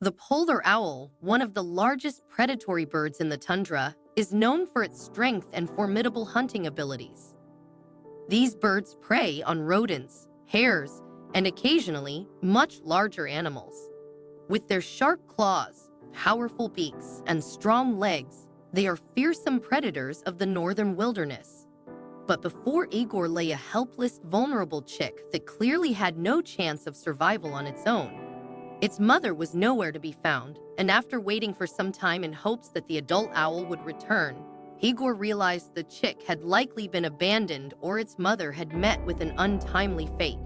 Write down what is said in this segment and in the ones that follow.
The polar owl, one of the largest predatory birds in the tundra, is known for its strength and formidable hunting abilities. These birds prey on rodents, hares, and occasionally much larger animals. With their sharp claws, powerful beaks, and strong legs, they are fearsome predators of the northern wilderness. But before Igor lay a helpless, vulnerable chick that clearly had no chance of survival on its own, its mother was nowhere to be found, and after waiting for some time in hopes that the adult owl would return, Igor realized the chick had likely been abandoned or its mother had met with an untimely fate.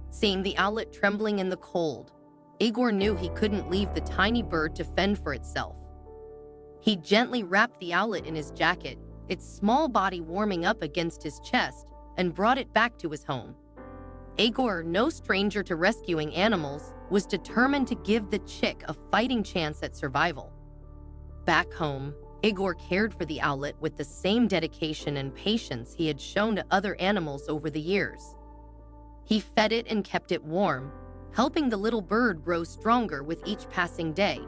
Seeing the owlet trembling in the cold, Igor knew he couldn't leave the tiny bird to fend for itself. He gently wrapped the owlet in his jacket, its small body warming up against his chest, and brought it back to his home. Igor, no stranger to rescuing animals, was determined to give the chick a fighting chance at survival. Back home, Igor cared for the owlet with the same dedication and patience he had shown to other animals over the years. He fed it and kept it warm, helping the little bird grow stronger with each passing day.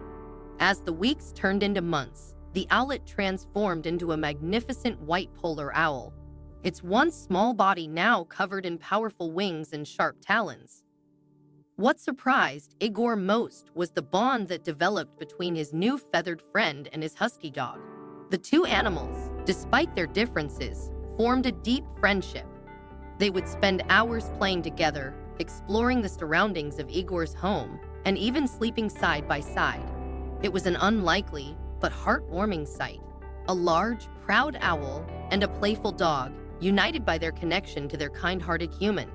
As the weeks turned into months, the owlet transformed into a magnificent white polar owl, its once small body now covered in powerful wings and sharp talons. What surprised Igor most was the bond that developed between his new feathered friend and his husky dog. The two animals, despite their differences, formed a deep friendship. They would spend hours playing together, exploring the surroundings of Igor's home, and even sleeping side by side. It was an unlikely but heartwarming sight. A large, proud owl and a playful dog, united by their connection to their kind-hearted human.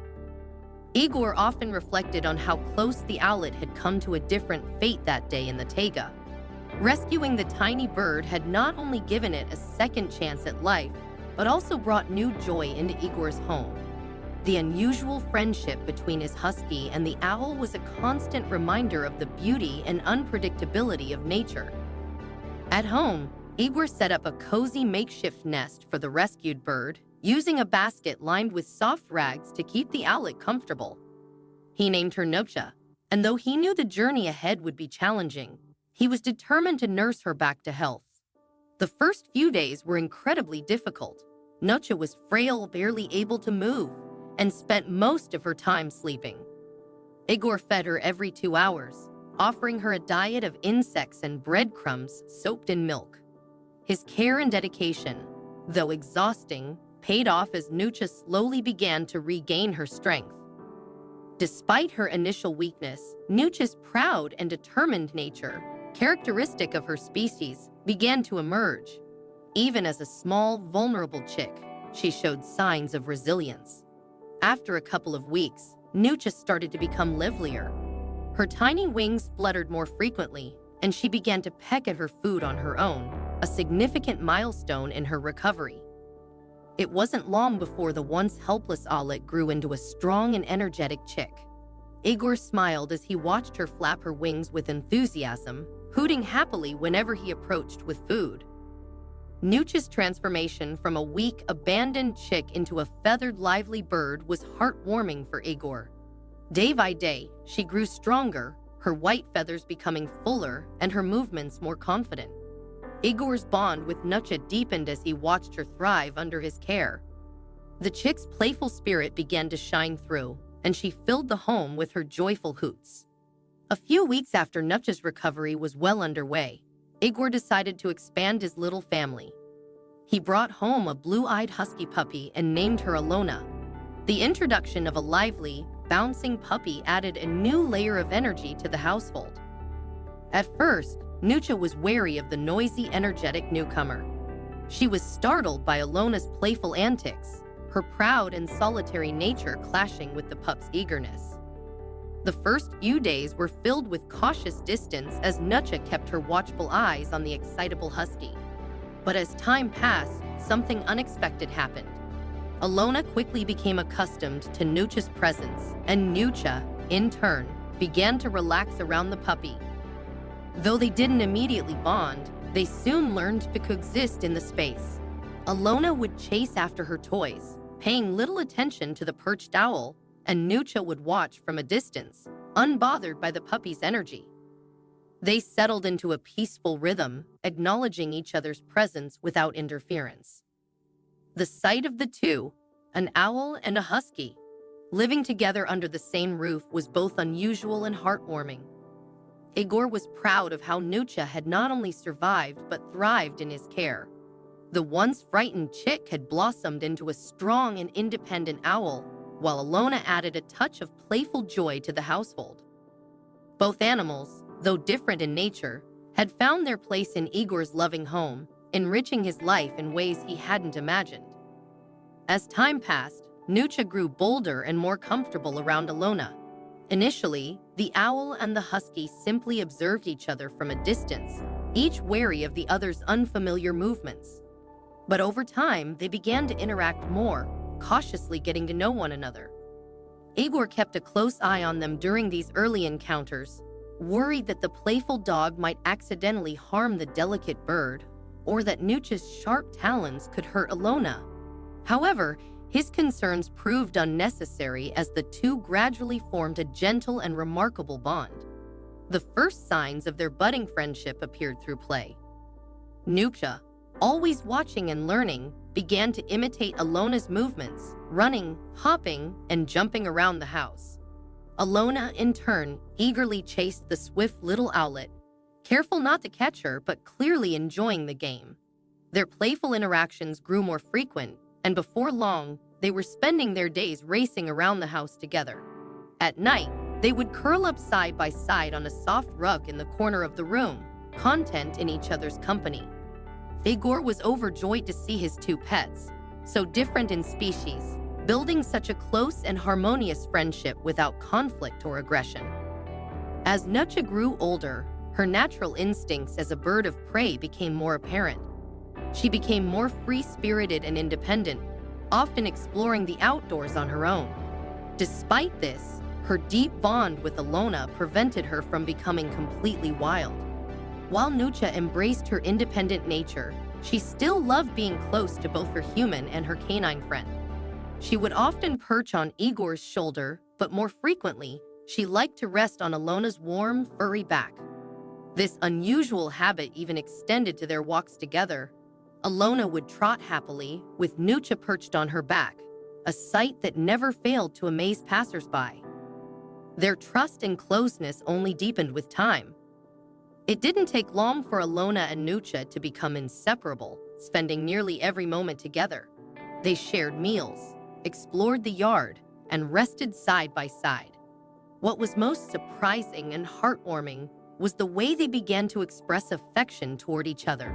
Igor often reflected on how close the owlet had come to a different fate that day in the taiga. Rescuing the tiny bird had not only given it a second chance at life, but also brought new joy into Igor's home. The unusual friendship between his husky and the owl was a constant reminder of the beauty and unpredictability of nature. At home, Igor set up a cozy makeshift nest for the rescued bird, using a basket lined with soft rags to keep the owlet comfortable. He named her Nocha, and though he knew the journey ahead would be challenging, he was determined to nurse her back to health. The first few days were incredibly difficult. Nocha was frail, barely able to move, and spent most of her time sleeping. Igor fed her every 2 hours, offering her a diet of insects and breadcrumbs soaked in milk. His care and dedication, though exhausting, paid off as Nucha slowly began to regain her strength. Despite her initial weakness, Nucha's proud and determined nature, characteristic of her species, began to emerge. Even as a small, vulnerable chick, she showed signs of resilience. After a couple of weeks, Nucha started to become livelier. Her tiny wings fluttered more frequently, and she began to peck at her food on her own, a significant milestone in her recovery. It wasn't long before the once helpless owlet grew into a strong and energetic chick. Igor smiled as he watched her flap her wings with enthusiasm, hooting happily whenever he approached with food. Nucha's transformation from a weak, abandoned chick into a feathered, lively bird was heartwarming for Igor. Day by day, she grew stronger, her white feathers becoming fuller and her movements more confident. Igor's bond with Nucha deepened as he watched her thrive under his care. The chick's playful spirit began to shine through, and she filled the home with her joyful hoots. A few weeks after Nucha's recovery was well underway, Igor decided to expand his little family. He brought home a blue-eyed husky puppy and named her Alona. The introduction of a lively, bouncing puppy added a new layer of energy to the household. At first, Nucha was wary of the noisy, energetic newcomer. She was startled by Alona's playful antics, her proud and solitary nature clashing with the pup's eagerness. The first few days were filled with cautious distance as Nucha kept her watchful eyes on the excitable husky. But as time passed, something unexpected happened. Alona quickly became accustomed to Nucha's presence, and Nucha, in turn, began to relax around the puppy. Though they didn't immediately bond, they soon learned to coexist in the space. Alona would chase after her toys, paying little attention to the perched owl, and Nucha would watch from a distance, unbothered by the puppy's energy. They settled into a peaceful rhythm, acknowledging each other's presence without interference. The sight of the two, an owl and a husky, living together under the same roof was both unusual and heartwarming. Igor was proud of how Nucha had not only survived but thrived in his care. The once frightened chick had blossomed into a strong and independent owl, while Alona added a touch of playful joy to the household. Both animals, though different in nature, had found their place in Igor's loving home, enriching his life in ways he hadn't imagined. As time passed, Nucha grew bolder and more comfortable around Alona. Initially, the owl and the husky simply observed each other from a distance, each wary of the other's unfamiliar movements. But over time, they began to interact more, cautiously getting to know one another. Igor kept a close eye on them during these early encounters, worried that the playful dog might accidentally harm the delicate bird, or that Nucha's sharp talons could hurt Alona. However, his concerns proved unnecessary as the two gradually formed a gentle and remarkable bond. The first signs of their budding friendship appeared through play. Nucha, always watching and learning, began to imitate Alona's movements, running, hopping, and jumping around the house. Alona, in turn, eagerly chased the swift little owlet, careful not to catch her but clearly enjoying the game. Their playful interactions grew more frequent, and before long, they were spending their days racing around the house together. At night, they would curl up side by side on a soft rug in the corner of the room, content in each other's company. Igor was overjoyed to see his two pets, so different in species, building such a close and harmonious friendship without conflict or aggression. As Nucha grew older, her natural instincts as a bird of prey became more apparent. She became more free-spirited and independent, often exploring the outdoors on her own. Despite this, her deep bond with Alona prevented her from becoming completely wild. While Nucha embraced her independent nature, she still loved being close to both her human and her canine friend. She would often perch on Igor's shoulder, but more frequently, she liked to rest on Alona's warm, furry back. This unusual habit even extended to their walks together. Alona would trot happily, with Nucha perched on her back, a sight that never failed to amaze passersby. Their trust and closeness only deepened with time. It didn't take long for Alona and Nucha to become inseparable, spending nearly every moment together. They shared meals, explored the yard, and rested side by side. What was most surprising and heartwarming was the way they began to express affection toward each other.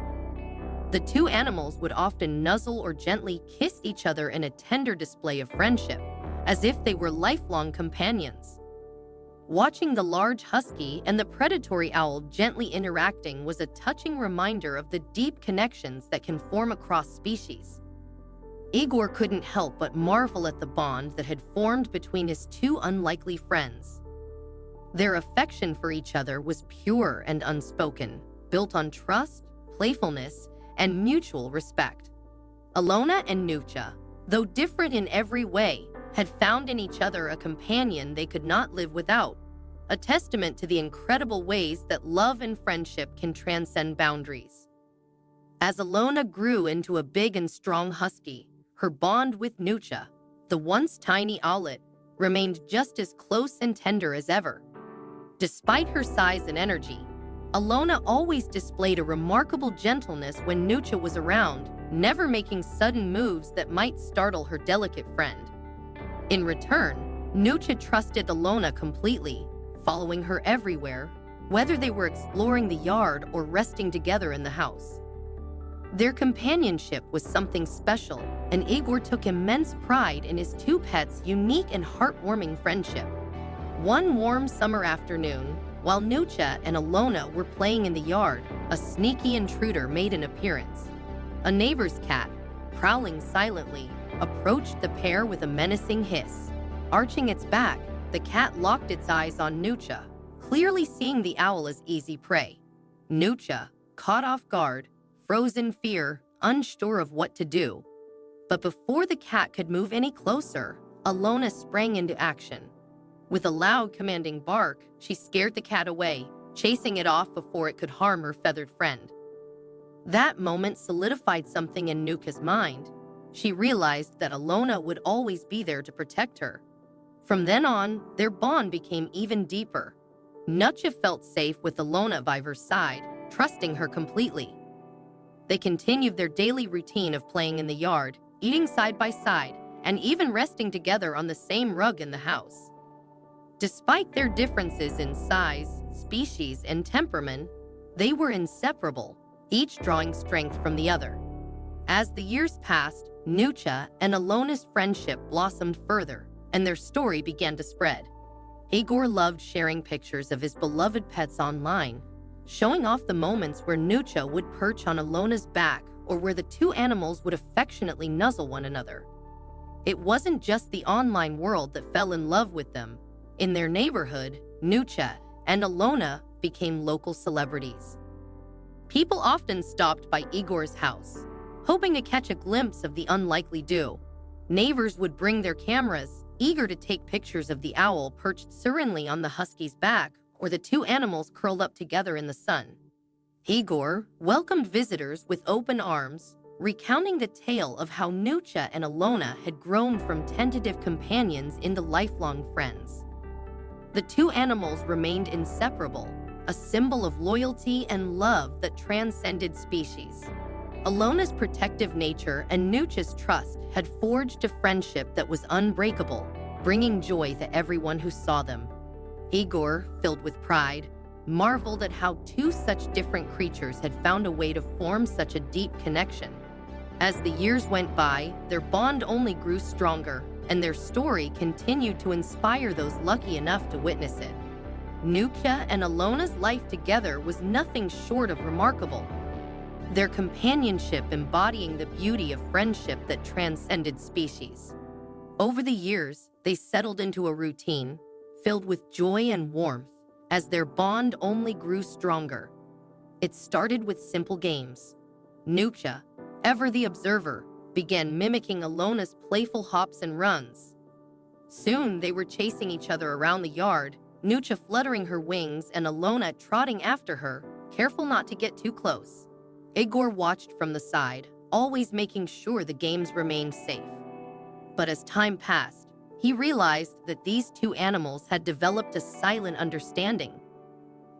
The two animals would often nuzzle or gently kiss each other in a tender display of friendship, as if they were lifelong companions. Watching the large husky and the predatory owl gently interacting was a touching reminder of the deep connections that can form across species. Igor couldn't help but marvel at the bond that had formed between his two unlikely friends. Their affection for each other was pure and unspoken, built on trust, playfulness, and mutual respect. Alona and Nucha, though different in every way, had found in each other a companion they could not live without, a testament to the incredible ways that love and friendship can transcend boundaries. As Alona grew into a big and strong husky, her bond with Nucha, the once tiny owlet, remained just as close and tender as ever. Despite her size and energy, Alona always displayed a remarkable gentleness when Nucha was around, never making sudden moves that might startle her delicate friend. In return, Nucha trusted Alona completely, following her everywhere, whether they were exploring the yard or resting together in the house. Their companionship was something special, and Igor took immense pride in his two pets' unique and heartwarming friendship. One warm summer afternoon, while Nucha and Alona were playing in the yard, a sneaky intruder made an appearance. A neighbor's cat, prowling silently, approached the pair with a menacing hiss. Arching its back, the cat locked its eyes on Nucha, clearly seeing the owl as easy prey. Nucha, caught off guard, froze in fear, unsure of what to do. But before the cat could move any closer, Alona sprang into action. With a loud, commanding bark, she scared the cat away, chasing it off before it could harm her feathered friend. That moment solidified something in Nucha's mind. She realized that Alona would always be there to protect her. From then on, their bond became even deeper. Nucha felt safe with Alona by her side, trusting her completely. They continued their daily routine of playing in the yard, eating side by side, and even resting together on the same rug in the house. Despite their differences in size, species, and temperament, they were inseparable, each drawing strength from the other. As the years passed, Nucha and Alona's friendship blossomed further, and their story began to spread. Igor loved sharing pictures of his beloved pets online, showing off the moments where Nucha would perch on Alona's back or where the two animals would affectionately nuzzle one another. It wasn't just the online world that fell in love with them. In their neighborhood, Nucha and Alona became local celebrities. People often stopped by Igor's house, hoping to catch a glimpse of the unlikely duo. Neighbors would bring their cameras, eager to take pictures of the owl perched serenely on the Husky's back or the two animals curled up together in the sun. Igor welcomed visitors with open arms, recounting the tale of how Nucha and Alona had grown from tentative companions into lifelong friends. The two animals remained inseparable, a symbol of loyalty and love that transcended species. Alona's protective nature and Nucha's trust had forged a friendship that was unbreakable, bringing joy to everyone who saw them. Igor, filled with pride, marveled at how two such different creatures had found a way to form such a deep connection. As the years went by, their bond only grew stronger, and their story continued to inspire those lucky enough to witness it. Nucha and Alona's life together was nothing short of remarkable, their companionship embodying the beauty of friendship that transcended species. Over the years, they settled into a routine filled with joy and warmth as their bond only grew stronger. It started with simple games. Nucha, ever the observer, began mimicking Alona's playful hops and runs. Soon they were chasing each other around the yard, Nucha fluttering her wings and Alona trotting after her, careful not to get too close. Igor watched from the side, always making sure the games remained safe. But as time passed, he realized that these two animals had developed a silent understanding.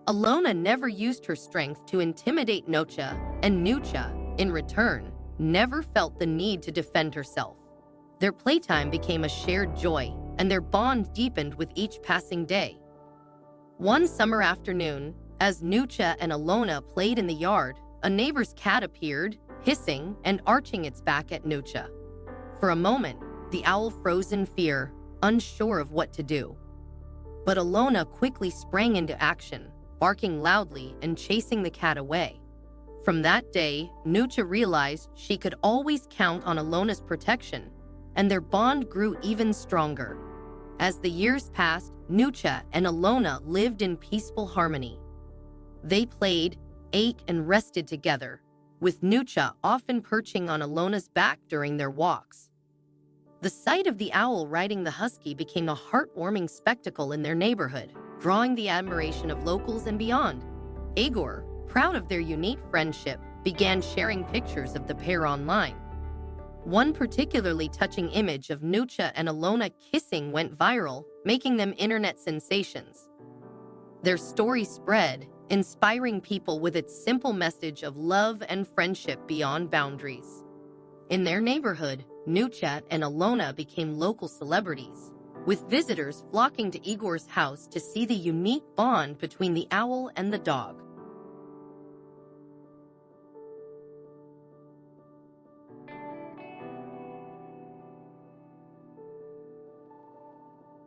Alona never used her strength to intimidate Nucha, and Nucha, in return, never felt the need to defend herself. Their playtime became a shared joy, and their bond deepened with each passing day. One summer afternoon, as Nucha and Alona played in the yard, a neighbor's cat appeared, hissing and arching its back at Nucha. For a moment, the owl froze in fear, unsure of what to do. But Alona quickly sprang into action, barking loudly and chasing the cat away. From that day, Nucha realized she could always count on Alona's protection, and their bond grew even stronger. As the years passed, Nucha and Alona lived in peaceful harmony. They played, ate, and rested together, with Nucha often perching on Alona's back during their walks. The sight of the owl riding the Husky became a heartwarming spectacle in their neighborhood, drawing the admiration of locals and beyond. Igor, proud of their unique friendship, began sharing pictures of the pair online. One particularly touching image of Nucha and Alona kissing went viral, making them internet sensations. Their story spread, inspiring people with its simple message of love and friendship beyond boundaries. In their neighborhood, Nucha and Alona became local celebrities, with visitors flocking to Igor's house to see the unique bond between the owl and the dog.